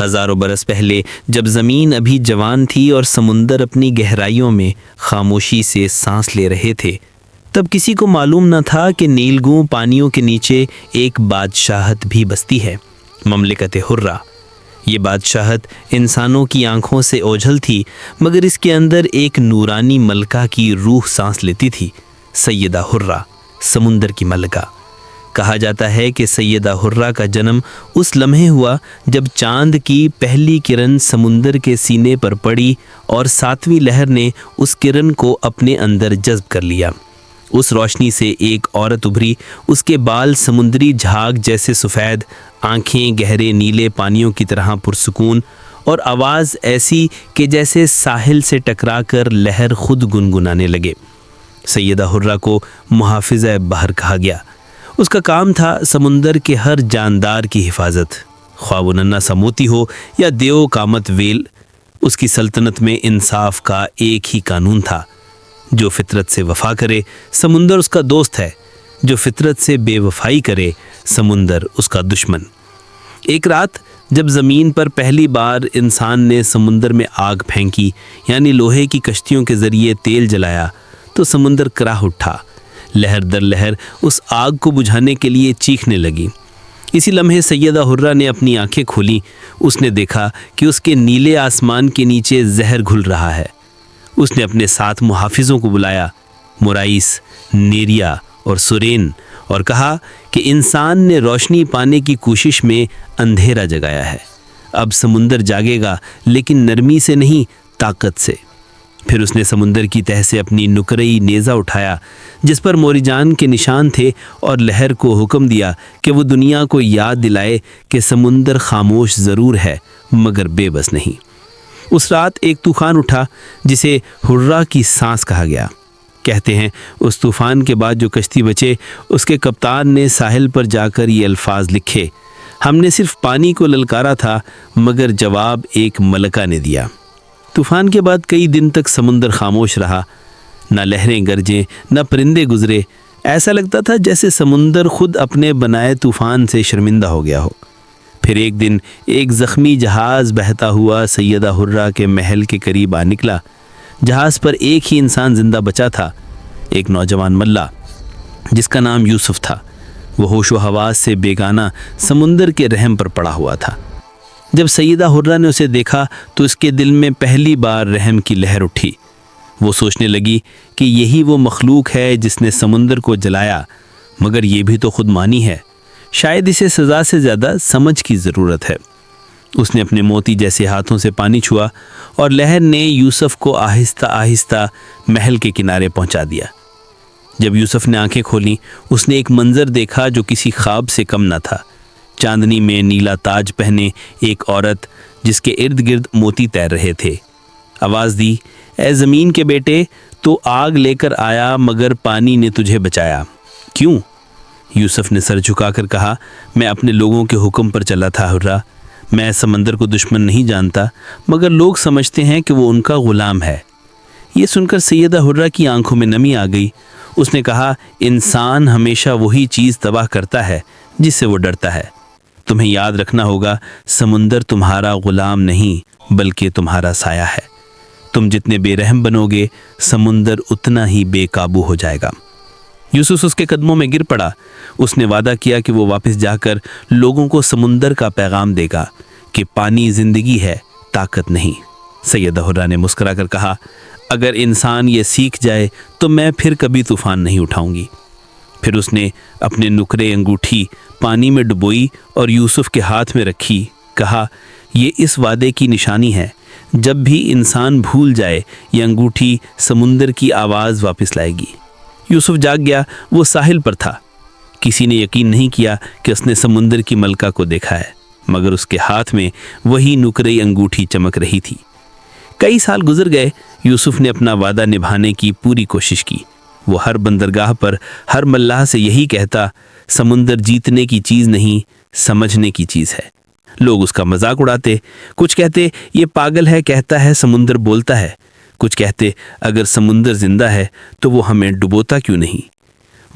ہزاروں برس پہلے جب زمین ابھی جوان تھی اور سمندر اپنی گہرائیوں میں خاموشی سے سانس لے رہے تھے، تب کسی کو معلوم نہ تھا کہ نیلگوں پانیوں کے نیچے ایک بادشاہت بھی بستی ہے، مملکت حرہ۔ یہ بادشاہت انسانوں کی آنکھوں سے اوجھل تھی، مگر اس کے اندر ایک نورانی ملکہ کی روح سانس لیتی تھی، سیدہ حرہ، سمندر کی ملکہ۔ کہا جاتا ہے کہ سیدہ حرہ کا جنم اس لمحے ہوا جب چاند کی پہلی کرن سمندر کے سینے پر پڑی اور 7ویں لہر نے اس کرن کو اپنے اندر جذب کر لیا۔ اس روشنی سے ایک عورت ابھری، اس کے بال سمندری جھاگ جیسے سفید، آنکھیں گہرے نیلے پانیوں کی طرح پرسکون، اور آواز ایسی کہ جیسے ساحل سے ٹکرا کر لہر خود گنگنانے لگے۔ سیدہ حرہ کو محافظہ بحر کہا گیا۔ اس کا کام تھا سمندر کے ہر جاندار کی حفاظت، خواہ وہ ننھا سا موتی ہو یا دیو کامت ویل۔ اس کی سلطنت میں انصاف کا ایک ہی قانون تھا، جو فطرت سے وفا کرے سمندر اس کا دوست ہے، جو فطرت سے بے وفائی کرے سمندر اس کا دشمن۔ ایک رات جب زمین پر پہلی بار انسان نے سمندر میں آگ پھینکی، یعنی لوہے کی کشتیوں کے ذریعے تیل جلایا، تو سمندر کراہ اٹھا، لہر در لہر اس آگ کو بجھانے کے لیے چیخنے لگی۔ اسی لمحے سیدہ حرہ نے اپنی آنکھیں کھولیں۔ اس نے دیکھا کہ اس کے نیلے آسمان کے نیچے زہر گھل رہا ہے۔ اس نے اپنے 7 محافظوں کو بلایا، مرائس، نیریا اور سورین، اور کہا کہ انسان نے روشنی پانے کی کوشش میں اندھیرا جگایا ہے۔ اب سمندر جاگے گا، لیکن نرمی سے نہیں، طاقت سے۔ پھر اس نے سمندر کی تہہ سے اپنی نکرئی نیزہ اٹھایا جس پر موریجان کے نشان تھے، اور لہر کو حکم دیا کہ وہ دنیا کو یاد دلائے کہ سمندر خاموش ضرور ہے مگر بے بس نہیں۔ اس رات ایک طوفان اٹھا جسے حرہ کی سانس کہا گیا۔ کہتے ہیں اس طوفان کے بعد جو کشتی بچے، اس کے کپتان نے ساحل پر جا کر یہ الفاظ لکھے: ہم نے صرف پانی کو للکارا تھا، مگر جواب ایک ملکہ نے دیا۔ طوفان کے بعد کئی دن تک سمندر خاموش رہا، نہ لہریں گرجیں، نہ پرندے گزرے۔ ایسا لگتا تھا جیسے سمندر خود اپنے بنائے طوفان سے شرمندہ ہو گیا ہو۔ پھر ایک دن ایک زخمی جہاز بہتا ہوا سیدہ حرہ کے محل کے قریب آ نکلا۔ جہاز پر ایک ہی انسان زندہ بچا تھا، ایک نوجوان ملا جس کا نام یوسف تھا۔ وہ ہوش و حواس سے بیگانہ سمندر کے رحم پر پڑا ہوا تھا۔ جب سیدہ حرہ نے اسے دیکھا تو اس کے دل میں پہلی بار رحم کی لہر اٹھی۔ وہ سوچنے لگی کہ یہی وہ مخلوق ہے جس نے سمندر کو جلایا، مگر یہ بھی تو خود مانی ہے، شاید اسے سزا سے زیادہ سمجھ کی ضرورت ہے۔ اس نے اپنے موتی جیسے ہاتھوں سے پانی چھوا، اور لہر نے یوسف کو آہستہ آہستہ محل کے کنارے پہنچا دیا۔ جب یوسف نے آنکھیں کھولیں، اس نے ایک منظر دیکھا جو کسی خواب سے کم نہ تھا۔ چاندنی میں نیلا تاج پہنے ایک عورت جس کے ارد گرد موتی تیر رہے تھے، آواز دی: اے زمین کے بیٹے، تو آگ لے کر آیا مگر پانی نے تجھے بچایا، کیوں؟ یوسف نے سر جھکا کر کہا: میں اپنے لوگوں کے حکم پر چلا تھا حرہ، میں سمندر کو دشمن نہیں جانتا، مگر لوگ سمجھتے ہیں کہ وہ ان کا غلام ہے۔ یہ سن کر سیدہ حرہ کی آنکھوں میں نمی آ گئی۔ اس نے کہا: انسان ہمیشہ وہی چیز تباہ کرتا ہے جس سے وہ ڈرتا ہے۔ تمہیں یاد رکھنا ہوگا، سمندر تمہارا غلام نہیں بلکہ تمہارا سایہ ہے۔ تم جتنے بے رحم بنو گے، سمندر اتنا ہی بے قابو ہو جائے گا۔ یوسف اس کے قدموں میں گر پڑا۔ اس نے وعدہ کیا کہ وہ واپس جا کر لوگوں کو سمندر کا پیغام دے گا کہ پانی زندگی ہے، طاقت نہیں۔ سیدہ حرہ نے مسکرا کر کہا: اگر انسان یہ سیکھ جائے تو میں پھر کبھی طوفان نہیں اٹھاؤں گی۔ پھر اس نے اپنے نکرے انگوٹھی پانی میں ڈبوئی اور یوسف کے ہاتھ میں رکھی، کہا: یہ اس وعدے کی نشانی ہے، جب بھی انسان بھول جائے یہ انگوٹھی سمندر کی آواز واپس لائے گی۔ یوسف جاگ گیا، وہ ساحل پر تھا۔ کسی نے یقین نہیں کیا کہ اس نے سمندر کی ملکہ کو دیکھا ہے، مگر اس کے ہاتھ میں وہی نکرئی انگوٹھی چمک رہی تھی۔ کئی سال گزر گئے، یوسف نے اپنا وعدہ نبھانے کی پوری کوشش کی۔ وہ ہر بندرگاہ پر ہر ملاح سے یہی کہتا: سمندر جیتنے کی چیز نہیں، سمجھنے کی چیز ہے۔ لوگ اس کا مذاق اڑاتے، کچھ کہتے یہ پاگل ہے، کہتا ہے سمندر بولتا ہے، کچھ کہتے اگر سمندر زندہ ہے تو وہ ہمیں ڈبوتا کیوں نہیں۔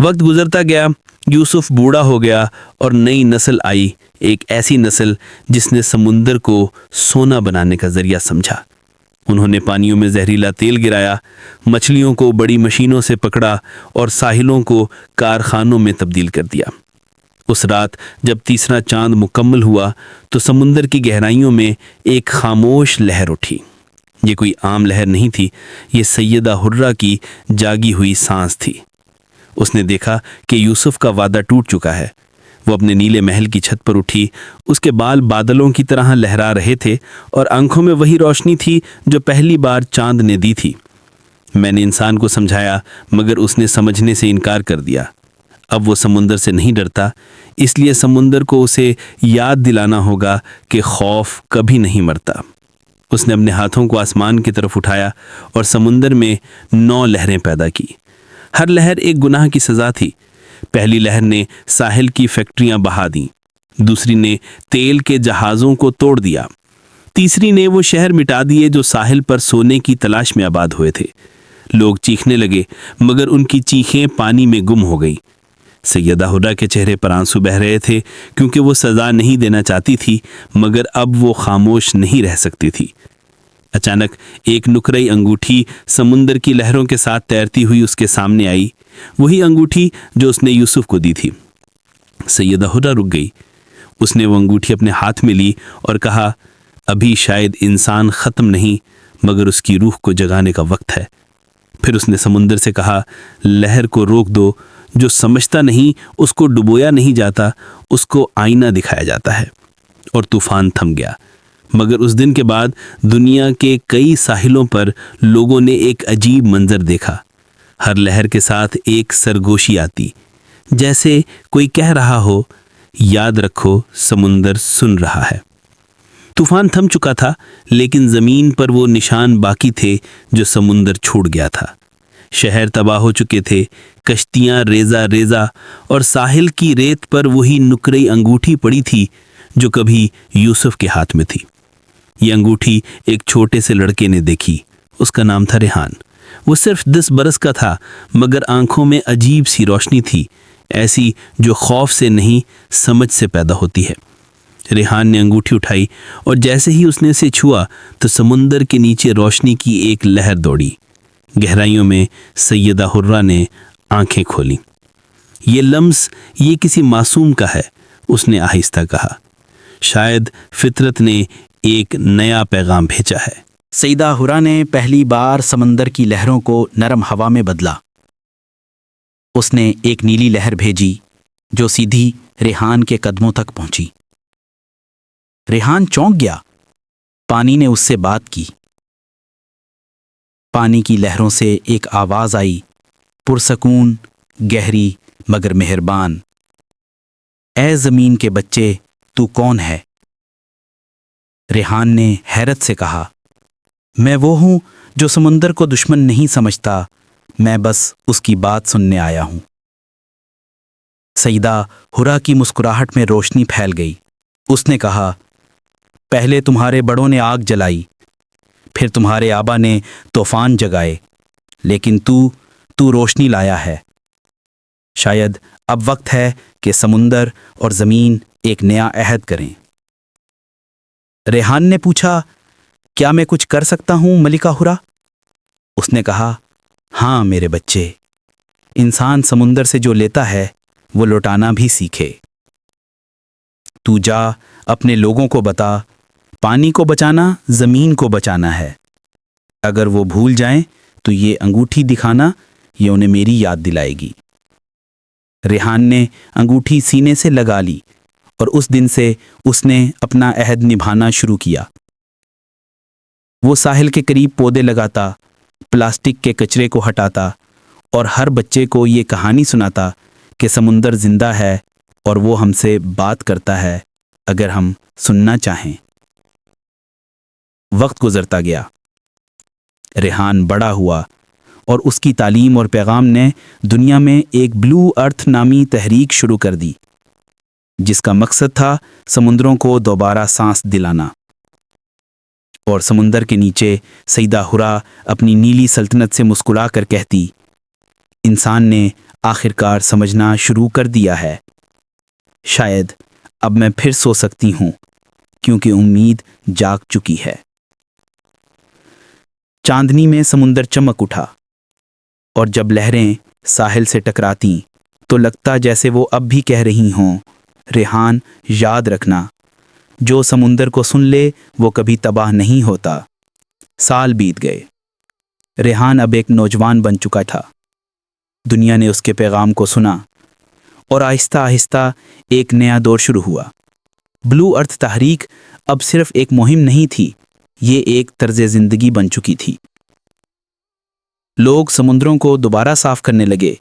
वक्त गुजरता गया, यूसुफ बूढ़ा हो गया और नई नस्ल आई, एक ऐसी नस्ल जिसने समुंदर को सोना बनाने का जरिया समझा। उन्होंने पानियों में जहरीला तेल गिराया, मछलियों को बड़ी मशीनों से पकड़ा और साहिलों को कारखानों में तब्दील कर दिया। उस रात जब तीसरा चांद मुकम्मल हुआ तो समुंदर की गहराइयों में एक खामोश लहर उठी। ये कोई आम लहर नहीं थी, ये सैयदा हुर्रा की जागी हुई सांस थी। उसने देखा कि यूसुफ का वादा टूट चुका है। वो अपने नीले महल की छत पर उठी, उसके बाल बादलों की तरह लहरा रहे थे और आंखों में वही रोशनी थी जो पहली बार चांद ने दी थी। मैंने इंसान को समझाया मगर उसने समझने से इनकार कर दिया। अब वो समुंदर से नहीं डरता, इसलिए समुंदर को उसे याद दिलाना होगा कि खौफ कभी नहीं मरता। उसने अपने हाथों को आसमान की तरफ उठाया और समुंदर में 9 लहरें पैदा की। हर लहर एक गुनाह की सज़ा थी। पहली लहर ने साहिल की फैक्ट्रियां बहा दी, दूसरी ने तेल के जहाज़ों को तोड़ दिया, तीसरी ने वो शहर मिटा दिए जो साहिल पर सोने की तलाश में आबाद हुए थे। लोग चीखने लगे मगर उनकी चीखें पानी में गुम हो गई। सैयदा हुर्रा के चेहरे पर आंसू बह रहे थे क्योंकि वो सज़ा नहीं देना चाहती थी मगर अब वो खामोश नहीं रह सकती थी। अचानक एक नुकरई अंगूठी समुंदर की लहरों के साथ तैरती हुई उसके सामने आई, वही अंगूठी जो उसने यूसुफ को दी थी। सैयदा हुर्रा रुक गई। उसने वो अंगूठी अपने हाथ में ली और कहा, अभी शायद इंसान ख़त्म नहीं मगर उसकी रूह को जगाने का वक्त है। फिर उसने समुंदर से कहा, लहर को रोक दो, जो समझता नहीं उसको डुबोया नहीं जाता, उसको आईना दिखाया जाता है। और तूफान थम गया। मगर उस दिन के बाद दुनिया के कई साहिलों पर लोगों ने एक अजीब मंजर देखा। हर लहर के साथ एक सरगोशी आती, जैसे कोई कह रहा हो, याद रखो समुंदर सुन रहा है। तूफान थम चुका था लेकिन जमीन पर वो निशान बाकी थे जो समुंदर छोड़ गया था। शहर तबाह हो चुके थे, कश्तियां रेजा रेजा और साहिल की रेत पर वही नुकरई अंगूठी पड़ी थी जो कभी यूसुफ के हाथ में थी। ये अंगूठी एक छोटे से लड़के ने देखी। उसका नाम था रेहान। वो सिर्फ 10 बरस का था मगर आंखों में अजीब सी रोशनी थी, ऐसी जो खौफ से नहीं समझ से पैदा होती है। रेहान ने अंगूठी उठाई और जैसे ही उसने इसे छुआ तो समुंदर के नीचे रोशनी की एक लहर दौड़ी। गहराइयों में सैयदा हुर्रा ने आंखें खोली। ये लम्स ये किसी मासूम का है, उसने आहिस्ता कहा। शायद फितरत ने एक नया पैगाम भेजा है। सैयदा हुर्रा ने पहली बार समंदर की लहरों को नरम हवा में बदला। उसने एक नीली लहर भेजी जो सीधी रेहान के कदमों तक पहुंची। रेहान चौंक गया। पानी ने उससे बात की। पानी की लहरों से एक आवाज आई, पुरसकून, गहरी मगर मेहरबान। ऐ जमीन के बच्चे, तू कौन है? रेहान ने हैरत से कहा, मैं वो हूं जो समुंदर को दुश्मन नहीं समझता, मैं बस उसकी बात सुनने आया हूं। सैयदा हुर्रा की मुस्कुराहट में रोशनी फैल गई। उसने कहा, पहले तुम्हारे बड़ों ने आग जलाई, फिर तुम्हारे आबा ने तूफान जगाए, लेकिन तू रोशनी लाया है। शायद अब वक्त है कि समुंदर और जमीन एक नया अहद करें। रेहान ने पूछा, क्या मैं कुछ कर सकता हूं मलिका हुर्रा? उसने कहा, हाँ मेरे बच्चे, इंसान समुंदर से जो लेता है वो लौटाना भी सीखे। तू जा अपने लोगों को बता, पानी को बचाना जमीन को बचाना है। अगर वो भूल जाएं तो ये अंगूठी दिखाना, ये उन्हें मेरी याद दिलाएगी। रेहान ने अंगूठी सीने से लगा ली और उस दिन से उसने अपना अहद निभाना शुरू किया। वो साहिल के करीब पौधे लगाता, प्लास्टिक के कचरे को हटाता और हर बच्चे को ये कहानी सुनाता कि समुंदर जिंदा है और वो हमसे बात करता है अगर हम सुनना चाहें। वक्त गुजरता गया। रेहान बड़ा हुआ और उसकी तालीम और पैगाम ने दुनिया में एक ब्लू अर्थ नामी तहरीक शुरू कर दी, जिसका मकसद था समुद्रों को दोबारा सांस दिलाना। और समुंदर के नीचे सैयदा हुर्रा अपनी नीली सल्तनत से मुस्कुरा कर कहती, इंसान ने आखिरकार समझना शुरू कर दिया है। शायद अब मैं फिर सो सकती हूँ क्योंकि उम्मीद जाग चुकी है। चांदनी में समुंदर चमक उठा और जब लहरें साहिल से टकराती तो लगता जैसे वो अब भी कह रही हों, रेहान याद रखना, जो समुंदर को सुन ले वो कभी तबाह नहीं होता। साल बीत गए। रेहान अब एक नौजवान बन चुका था। दुनिया ने उसके पैगाम को सुना और आहिस्ता आहिस्ता एक नया दौर शुरू हुआ। ब्लू अर्थ तहरीक अब सिर्फ एक मुहिम नहीं थी, ये एक तर्ज जिंदगी बन चुकी थी। लोग समुद्रों को दोबारा साफ करने लगे।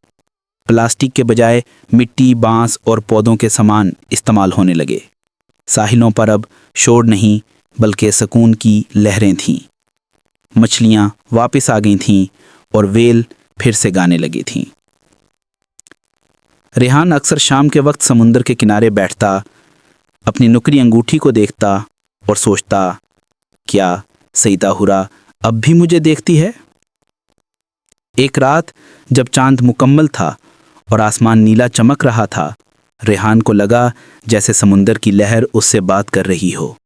प्लास्टिक के बजाय मिट्टी, बांस और पौधों के सामान इस्तेमाल होने लगे। साहिलों पर अब शोर नहीं बल्कि सुकून की लहरें थीं। मछलियां वापस आ गई थीं और वेल फिर से गाने लगी थीं। रेहान अक्सर शाम के वक्त समुंदर के किनारे बैठता, अपनी नुकरी अंगूठी को देखता और सोचता, क्या सईदा हुरा अब भी मुझे देखती है? एक रात जब चांद मुकम्मल था और आसमान नीला चमक रहा था, रेहान को लगा जैसे समुंदर की लहर उससे बात कर रही हो।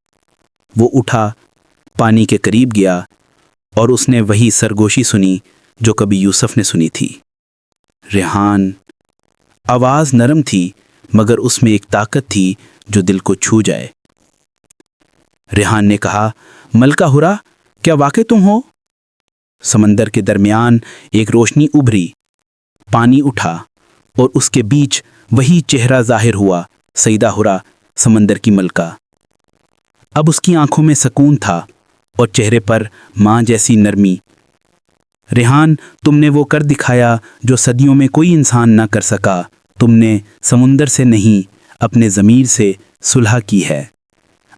वो उठा, पानी के करीब गया और उसने वही सरगोशी सुनी जो कभी यूसुफ ने सुनी थी। रेहान। आवाज नरम थी मगर उसमें एक ताकत थी जो दिल को छू जाए। रेहान ने कहा, मलका हुरा, क्या वाकई तुम हो? समंदर के दरमियान एक रोशनी उभरी, पानी उठा और उसके बीच वही चेहरा जाहिर हुआ, सईदा हुरा, समंदर की मलका। अब उसकी आंखों में सुकून था और चेहरे पर मां जैसी नरमी। रेहान, तुमने वो कर दिखाया जो सदियों में कोई इंसान ना कर सका। तुमने समुंदर से नहीं, अपने ज़मीर से सुलह की है।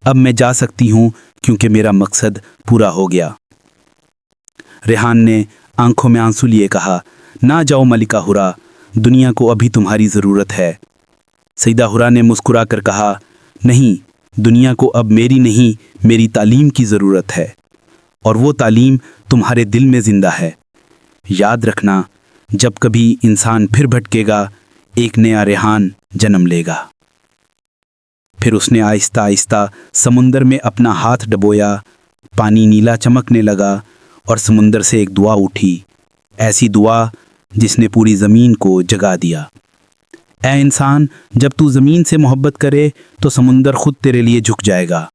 अब मैं जा सकती हूँ क्योंकि मेरा मकसद पूरा हो गया। रेहान ने आंखों में आंसू लिए कहा, ना जाओ मलिका हुरा, दुनिया को अभी तुम्हारी ज़रूरत है। सईदा हुरा ने मुस्कुरा कर कहा, नहीं, दुनिया को अब मेरी नहीं, मेरी तालीम की ज़रूरत है, और वो तालीम तुम्हारे दिल में ज़िंदा है। याद रखना, जब कभी इंसान फिर भटकेगा, एक नया रेहान जन्म लेगा। फिर उसने आहिस्ता आहिस्ता समुंदर में अपना हाथ डबोया, पानी नीला चमकने लगा और समुंदर से एक दुआ उठी, ऐसी दुआ जिसने पूरी ज़मीन को जगा दिया। ऐ इंसान, जब तू ज़मीन से मोहब्बत करे तो समुंदर खुद तेरे लिए झुक जाएगा।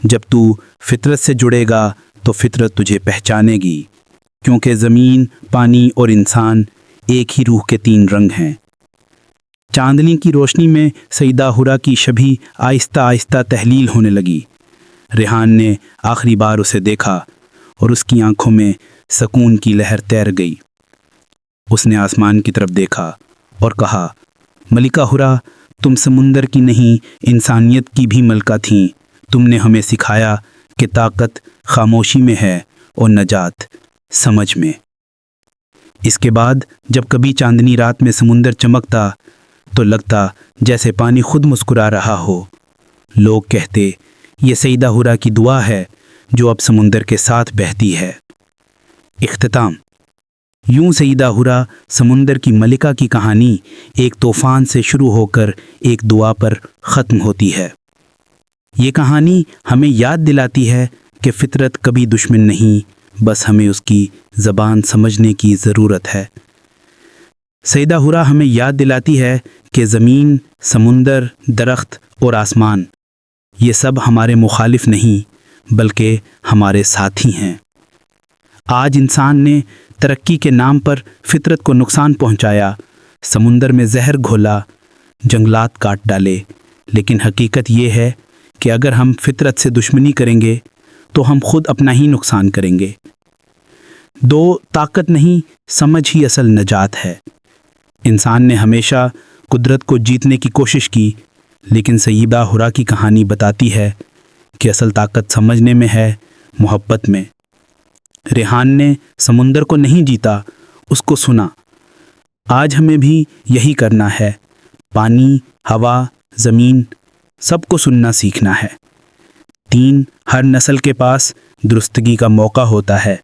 जब तू फितरत से जुड़ेगा तो फितरत तुझे पहचानेगी, क्योंकि ज़मीन, पानी और इंसान एक ही रूह के तीन रंग हैं। चांदनी की रोशनी में सईदा हुरा की शबी आहिस्ता आहिस्ता तहलील होने लगी। रेहान ने आखिरी बार उसे देखा और उसकी आंखों में सुकून की लहर तैर गई। उसने आसमान की तरफ देखा और कहा, मलिका हुरा, तुम समुंदर की नहीं, इंसानियत की भी मलका थीं। तुमने हमें सिखाया कि ताकत खामोशी में है और नजात समझ में। इसके बाद जब कभी चांदनी रात में समुंदर चमकता तो लगता जैसे पानी खुद मुस्कुरा रहा हो। लोग कहते, ये सईदा हुरा की दुआ है जो अब समुंदर के साथ बहती है। इख्तिताम। यूं सईदा हुरा समुंदर की मलिका की कहानी एक तूफान से शुरू होकर एक दुआ पर ख़त्म होती है। ये कहानी हमें याद दिलाती है कि फितरत कभी दुश्मन नहीं, बस हमें उसकी ज़बान समझने की ज़रूरत है। सईदा हुरा हमें याद दिलाती है कि ज़मीन, समुंदर, दरख्त और आसमान, ये सब हमारे मुखालिफ नहीं बल्कि हमारे साथी हैं। आज इंसान ने तरक्की के नाम पर फितरत को नुकसान पहुंचाया, समुंदर में जहर घोला, जंगलात काट डाले, लेकिन हकीकत ये है कि अगर हम फितरत से दुश्मनी करेंगे तो हम खुद अपना ही नुकसान करेंगे। दो ताकत नहीं, समझ ही असल नजात है। इंसान ने हमेशा कुदरत को जीतने की कोशिश की, लेकिन सईदा हुरा की कहानी बताती है कि असल ताकत समझने में है, मोहब्बत में। रेहान ने समुंदर को नहीं जीता, उसको सुना। आज हमें भी यही करना है। पानी, हवा, ज़मीन, सबको सुनना सीखना है। 3, हर नस्ल के पास दुरुस्तगी का मौका होता है।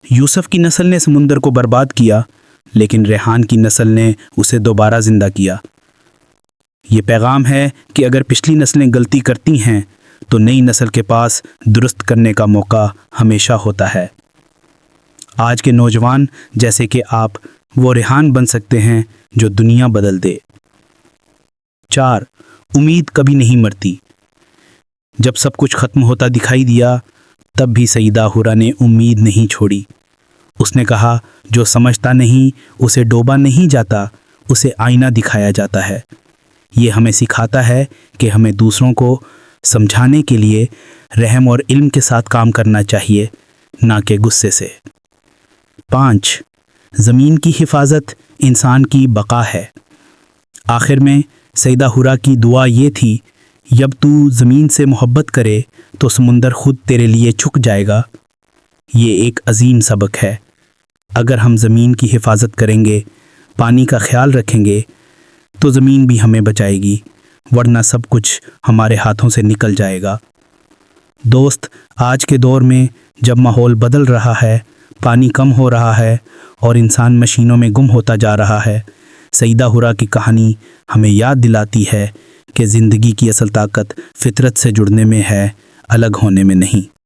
यूसुफ की नस्ल ने समुंदर को बर्बाद किया, لیکن ریحان کی نسل نے اسے دوبارہ زندہ کیا۔ یہ پیغام ہے کہ اگر پچھلی نسلیں غلطی کرتی ہیں تو نئی نسل کے پاس درست کرنے کا موقع ہمیشہ ہوتا ہے۔ آج کے نوجوان جیسے کہ آپ وہ ریحان بن سکتے ہیں جو دنیا بدل دے۔ 4. امید کبھی نہیں مرتی۔ جب سب کچھ ختم ہوتا دکھائی دیا تب بھی سیدہ حورا نے امید نہیں چھوڑی۔ اس نے کہا جو سمجھتا نہیں اسے ڈوبا نہیں جاتا، اسے آئینہ دکھایا جاتا ہے۔ یہ ہمیں سکھاتا ہے کہ ہمیں دوسروں کو سمجھانے کے لیے رحم اور علم کے ساتھ کام کرنا چاہیے، نہ کہ غصے سے۔ 5. زمین کی حفاظت انسان کی بقا ہے۔ آخر میں سیدہ حورا کی دعا یہ تھی، جب تو زمین سے محبت کرے تو سمندر خود تیرے لیے جھک جائے گا۔ یہ ایک عظیم سبق ہے۔ اگر ہم زمین کی حفاظت کریں گے، پانی کا خیال رکھیں گے تو زمین بھی ہمیں بچائے گی، ورنہ سب کچھ ہمارے ہاتھوں سے نکل جائے گا۔ دوست، آج کے دور میں جب ماحول بدل رہا ہے، پانی کم ہو رہا ہے اور انسان مشینوں میں گم ہوتا جا رہا ہے، سیدہ حورا کی کہانی ہمیں یاد دلاتی ہے کہ زندگی کی اصل طاقت فطرت سے جڑنے میں ہے، الگ ہونے میں نہیں۔